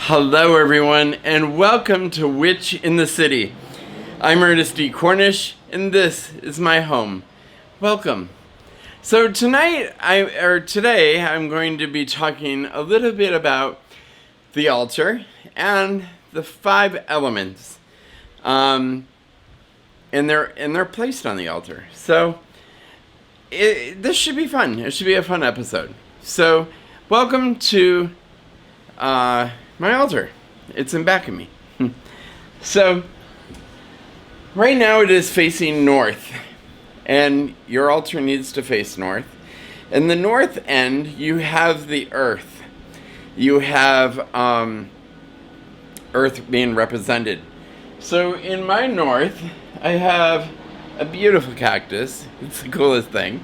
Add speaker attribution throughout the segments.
Speaker 1: Hello, everyone, and welcome to Witch in the City. I'm Ernest D. Cornish, and this is my home. Welcome. So today, I'm going to be talking a little bit about the altar and the 5 elements, and they're placed on the altar. So this should be fun. It should be a fun episode. So welcome to my altar. It's in back of me. So right now it is facing north, and your altar needs to face north. In the north end, you have the earth. You have earth being represented. So in my north, I have a beautiful cactus. It's the coolest thing.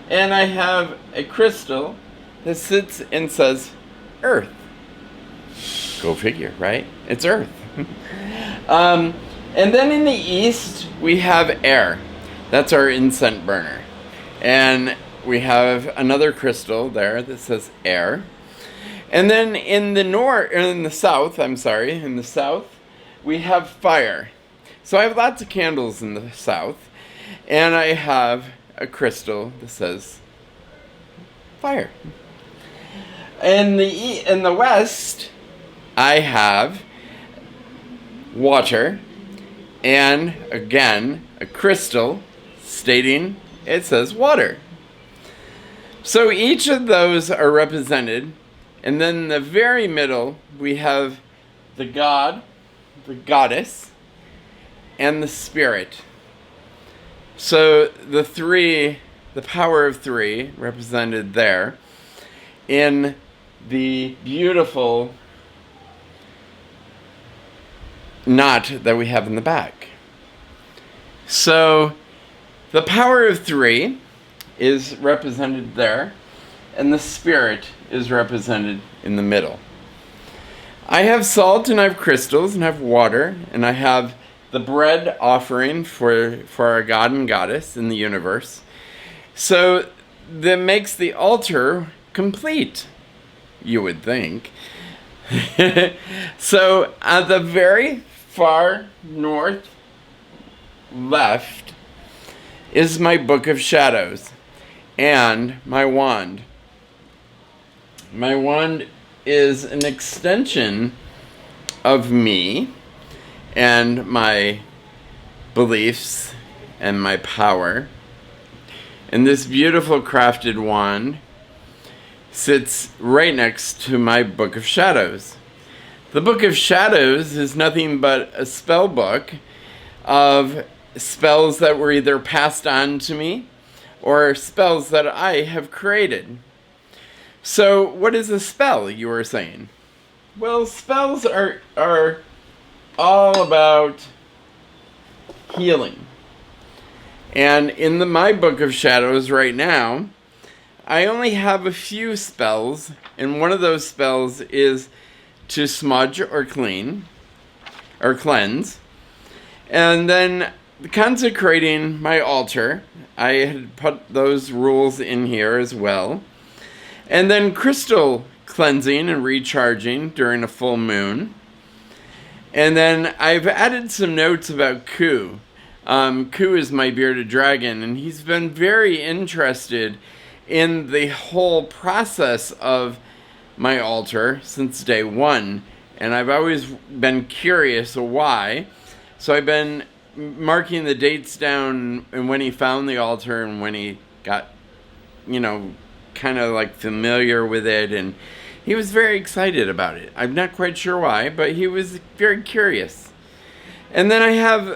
Speaker 1: And I have a crystal that sits and says earth. Go figure, right? It's earth. And then in the east, we have air. That's our incense burner. And we have another crystal there that says air. And then in the south, we have fire. So I have lots of candles in the south, and I have a crystal that says fire. In the west, I have water, and again, a crystal stating it says water. So each of those are represented, and then in the very middle, we have the god, the goddess, and the spirit. So the power of 3 represented there in the beautiful knot that we have in the back. So the power of 3 is represented there, and the spirit is represented in the middle. I have salt, and I have crystals, and I have water, and I have the bread offering for our God and Goddess in the universe. So that makes the altar complete, you would think. So at the very far north left is my Book of Shadows and my wand. My wand is an extension of me and my beliefs and my power. And this beautiful crafted wand sits right next to my Book of Shadows. The Book of Shadows is nothing but a spell book of spells that were either passed on to me or spells that I have created. So what is a spell, you were saying? Well, spells are all about healing. And in my Book of Shadows right now, I only have a few spells, and one of those spells is to smudge or cleanse. And then consecrating my altar, I had put those rules in here as well. And then crystal cleansing and recharging during a full moon. And then I've added some notes about Ku. Ku is my bearded dragon, and he's been very interested in the whole process of my altar since day one, and I've always been curious why. So I've been marking the dates down and when he found the altar and when he got, kind of like familiar with it, and he was very excited about it. I'm not quite sure why, but he was very curious. And then I have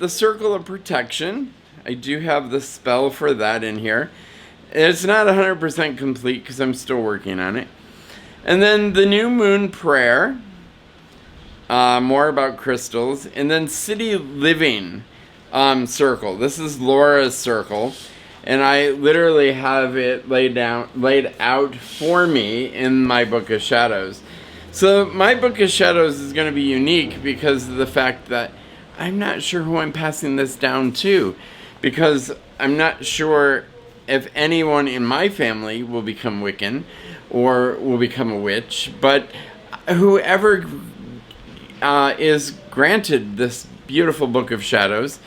Speaker 1: the Circle of Protection. I do have the spell for that in here. It's not 100% complete because I'm still working on it. And then the New Moon Prayer, more about crystals. And then City Living Circle. This is Laura's circle. And I literally have it laid out for me in my Book of Shadows. So my Book of Shadows is going to be unique because of the fact that I'm not sure who I'm passing this down to. Because I'm not sure if anyone in my family will become Wiccan or will become a witch, but whoever is granted this beautiful Book of Shadows,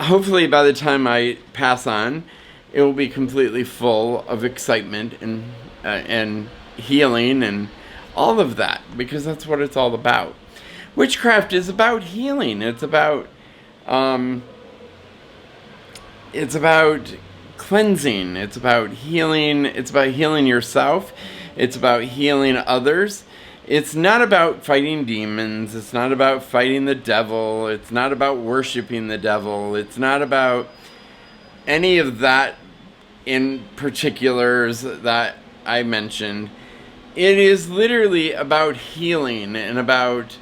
Speaker 1: hopefully by the time I pass on, it will be completely full of excitement and healing and all of that, because that's what it's all about. Witchcraft is about healing. It's about cleansing. It's about healing. It's about healing yourself. It's about healing others. It's not about fighting demons. It's not about fighting the devil. It's not about worshiping the devil. It's not about any of that in particulars that I mentioned. It is literally about healing and about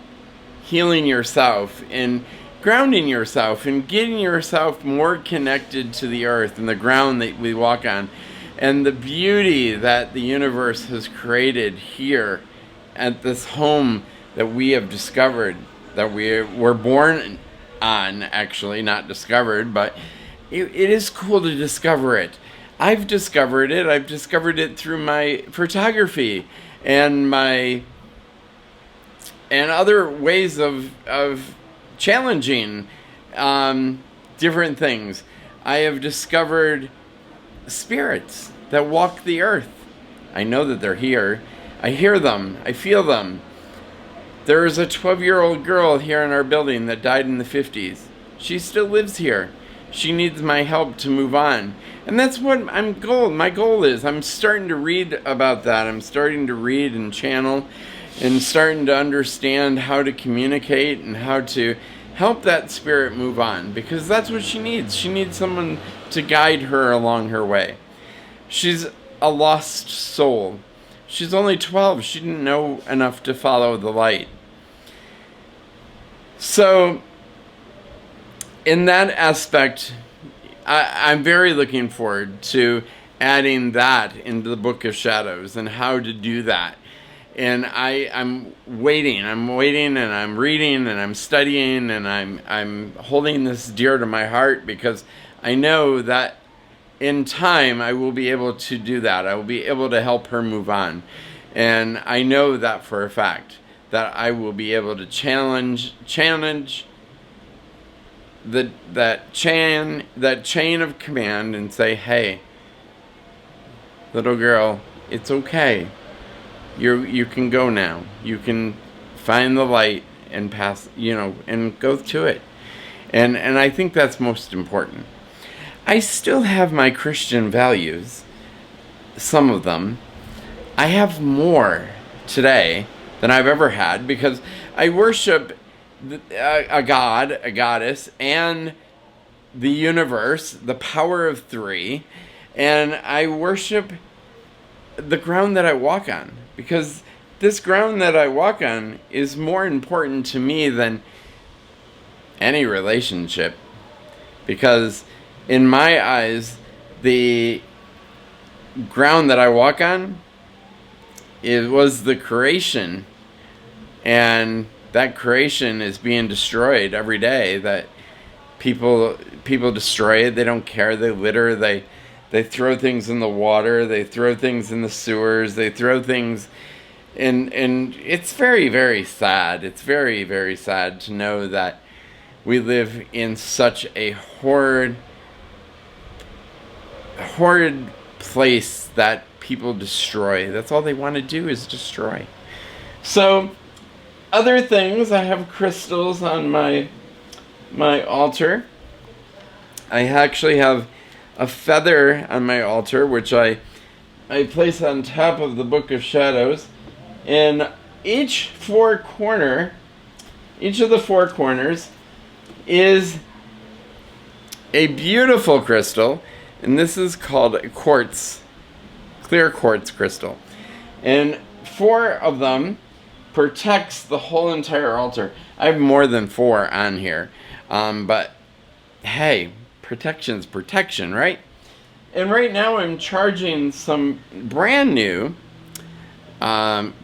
Speaker 1: healing yourself and grounding yourself and getting yourself more connected to the earth and the ground that we walk on and the beauty that the universe has created here at this home that we have discovered, that we were born on, actually, not discovered, but it is cool to discover it. I've discovered it. I've discovered it through my photography and other ways of challenging different things. I have discovered spirits that walk the earth. I know that they're here. I hear them. I feel them. There is a 12-year-old girl here in our building that died in the 50s. She still lives here. She needs my help to move on. And that's what my goal is. I'm starting to read about that. I'm starting to read and channel and starting to understand how to communicate and how to help that spirit move on, because that's what she needs. She needs someone to guide her along her way. She's a lost soul. She's only 12. She didn't know enough to follow the light. So, in that aspect, I'm very looking forward to adding that into the Book of Shadows and how to do that. And I'm waiting and I'm reading and I'm studying and I'm holding this dear to my heart, because I know that in time I will be able to do that. I will be able to help her move on. And I know that for a fact, that I will be able to challenge that chain of command and say, hey, little girl, it's okay. You can go now. You can find the light and pass, and go to it. And I think that's most important. I still have my Christian values, some of them. I have more today than I've ever had, because I worship a god, a goddess, and the universe, the power of three, and I worship the ground that I walk on, because this ground that I walk on is more important to me than any relationship, because in my eyes, the ground that I walk on, it was the creation, and that creation is being destroyed every day. That people destroy it. They don't care. They litter. They throw things in the water. They throw things in the sewers. They throw things, and it's very, very sad. It's very, very sad to know that we live in such a horrid place that people destroy. That's all they want to do, is destroy. So, other things, I have crystals on my altar. I actually have a feather on my altar, which I place on top of the Book of Shadows. And each of the four corners is a beautiful crystal, and this is called a quartz, clear quartz crystal. And 4 of them protects the whole entire altar. I have more than 4 on here, but hey, protection's protection, right? And right now I'm charging some brand new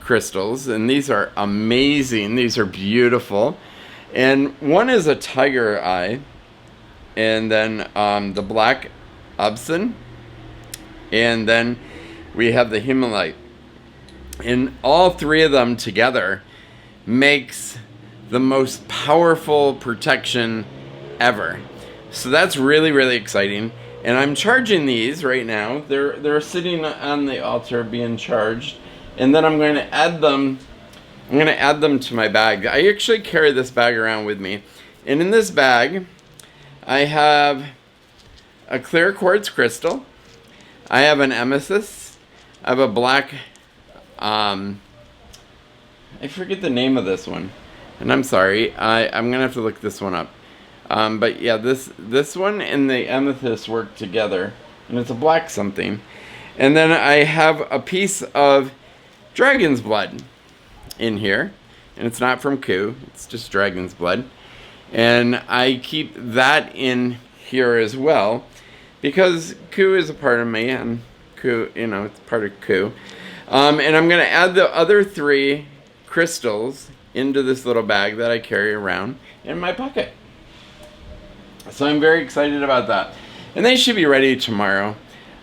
Speaker 1: crystals, and these are amazing. These are beautiful. And one is a tiger eye, and then the black Ubsen, and then we have the Himalite. And all three of them together makes the most powerful protection ever. So that's really, really exciting. And I'm charging these right now. They're sitting on the altar being charged. And then I'm going to add them. I'm going to add them to my bag. I actually carry this bag around with me. And in this bag, I have a clear quartz crystal. I have an amethyst. I have a black, I forget the name of this one. And I'm sorry, I'm going to have to look this one up. But yeah, this one and the amethyst work together. And it's a black something. And then I have a piece of dragon's blood in here. And it's not from Ku. It's just dragon's blood. And I keep that in here as well. Because Ku is a part of me. And Ku, it's part of Ku. And I'm going to add the other 3 crystals into this little bag that I carry around in my pocket. So I'm very excited about that. And they should be ready tomorrow.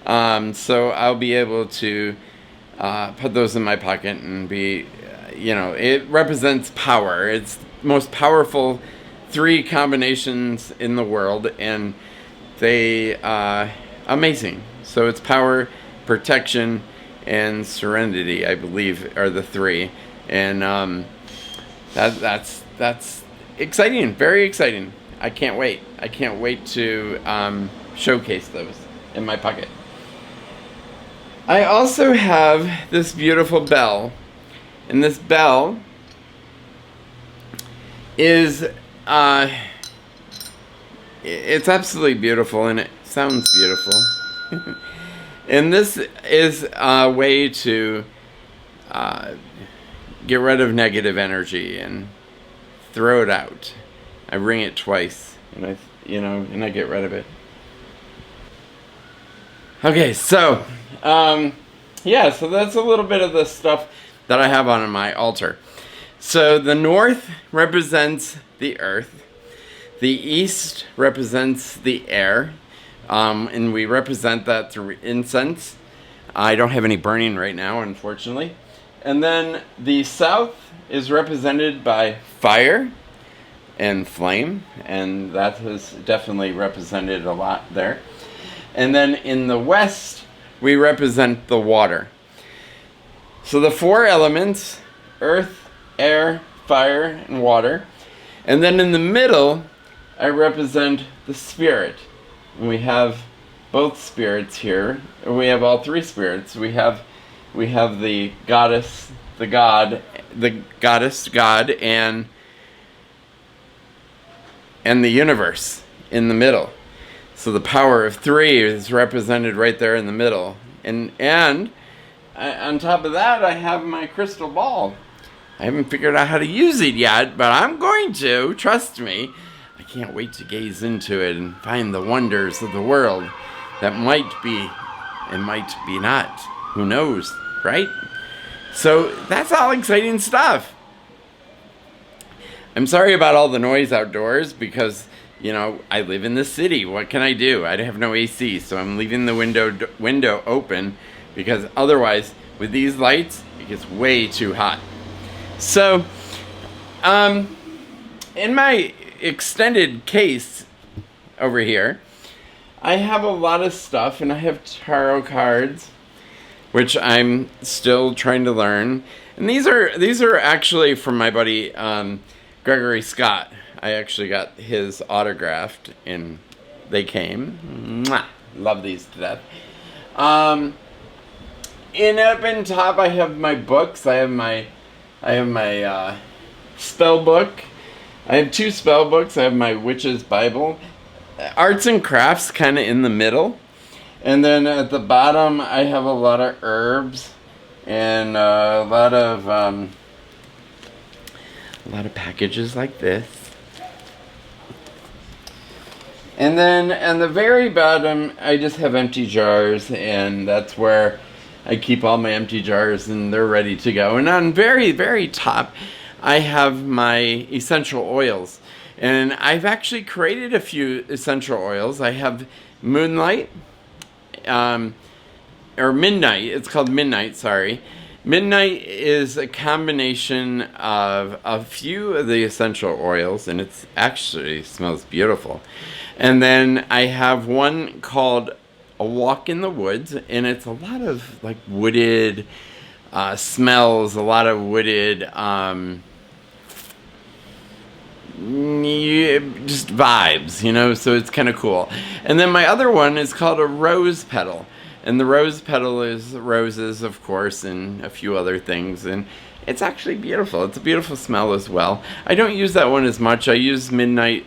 Speaker 1: So I'll be able to put those in my pocket and be, it represents power. It's the most powerful 3 combinations in the world. And they amazing. So it's power, protection, and serenity, I believe, are the 3. And that's exciting, very exciting. I can't wait. I can't wait to showcase those in my pocket. I also have this beautiful bell. And this bell is, it's absolutely beautiful and it sounds beautiful. And this is a way to get rid of negative energy and throw it out. I ring it twice, and I get rid of it. Okay, so so that's a little bit of the stuff that I have on my altar. So the north represents the earth, the east represents the air, and we represent that through incense. I don't have any burning right now, unfortunately. And then the south is represented by fire and flame, and that has definitely represented a lot there. And then in the west, we represent the water. So the 4 elements, earth, air, fire, and water. And then in the middle, I represent the spirit. And we have both spirits here. We have all 3 spirits. We have the goddess, the god, the goddess, God, and the universe in the middle. So the power of 3 is represented right there in the middle. And on top of that, I have my crystal ball. I haven't figured out how to use it yet, but I'm going to. Trust me. I can't wait to gaze into it and find the wonders of the world that might be and might be not. Who knows, right? So that's all exciting stuff. I'm sorry about all the noise outdoors because, I live in the city. What can I do? I have no AC, so I'm leaving the window open because otherwise, with these lights, it gets way too hot. So, in my extended case over here, I have a lot of stuff, and I have tarot cards, which I'm still trying to learn. And these are actually from my buddy Gregory Scott. I actually got his autographed, and they came. Mwah! Love these to death. Up in top, I have my books. I have my spell book. I have 2 spell books. I have my Witch's Bible. Arts and crafts kind of in the middle. And then at the bottom, I have a lot of herbs and a lot of packages like this. And then on the very bottom, I just have empty jars, and that's where I keep all my empty jars, and they're ready to go. And on very, very top, I have my essential oils. And I've actually created a few essential oils. I have Moonlight, or Midnight. It's called Midnight, sorry. Midnight is a combination of a few of the essential oils, and it actually smells beautiful. And then I have one called A Walk in the Woods, and it's a lot of like wooded smells, a lot of wooded just vibes, you know, so it's kind of cool. And then my other one is called A Rose Petal. And the rose petal is roses, of course, and a few other things. And it's actually beautiful. It's a beautiful smell as well. I don't use that one as much. I use Midnight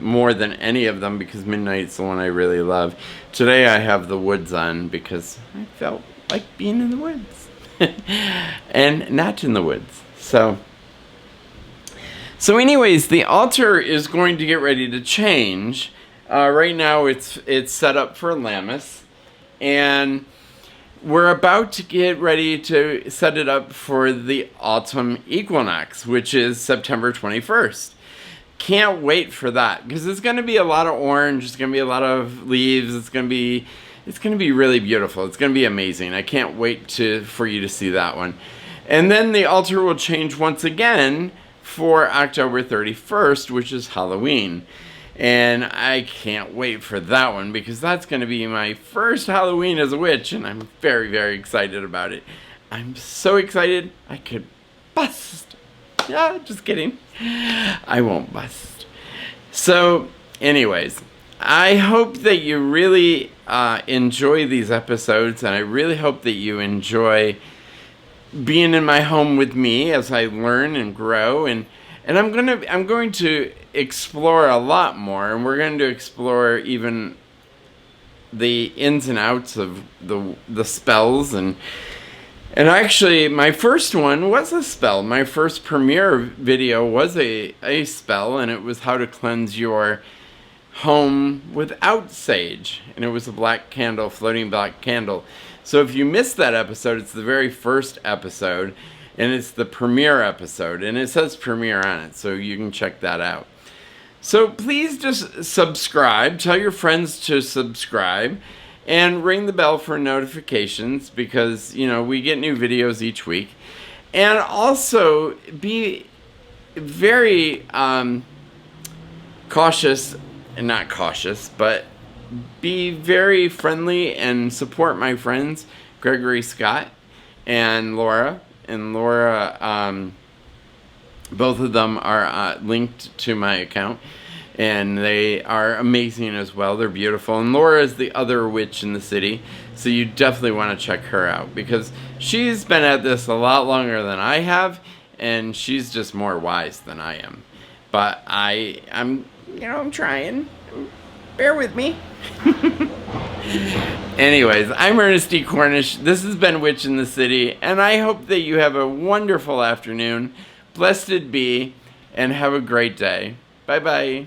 Speaker 1: more than any of them because Midnight's the one I really love. Today I have the woods on because I felt like being in the woods. And not in the woods. So anyways, the altar is going to get ready to change. Right now it's set up for Lammas. And we're about to get ready to set it up for the autumn equinox, which is September 21st. Can't wait for that because it's going to be a lot of orange. It's going to be a lot of leaves. It's going to be really beautiful. It's going to be amazing. I can't wait for you to see that one. And then the altar will change once again for October 31st, which is Halloween. And I can't wait for that one because that's going to be my first Halloween as a witch, and I'm very, very excited about it. I'm so excited I could bust. Yeah, just kidding. I won't bust. So, anyways, I hope that you really enjoy these episodes, and I really hope that you enjoy being in my home with me as I learn and grow, and I'm going to explore a lot more, and we're going to explore even the ins and outs of the spells, and actually my first one was a spell. My first premiere video was a spell, and it was how to cleanse your home without sage, and it was a black candle, floating black candle. So if you missed that episode, it's the very first episode, and it's the premiere episode, and it says premiere on it, so you can check that out. So please just subscribe, tell your friends to subscribe, and ring the bell for notifications because, you know, we get new videos each week. And also be very cautious, and not cautious, but be very friendly and support my friends, Gregory Scott and Laura. And Laura, both of them are linked to my account, and they are amazing as well. They're beautiful. And Laura is the other witch in the city, so you definitely want to check her out because she's been at this a lot longer than I have, and she's just more wise than I am. But I'm trying. Bear with me. Anyways, I'm Ernest E. Cornish. This has been Witch in the City, and I hope that you have a wonderful afternoon. Blessed be, and have a great day. Bye-bye.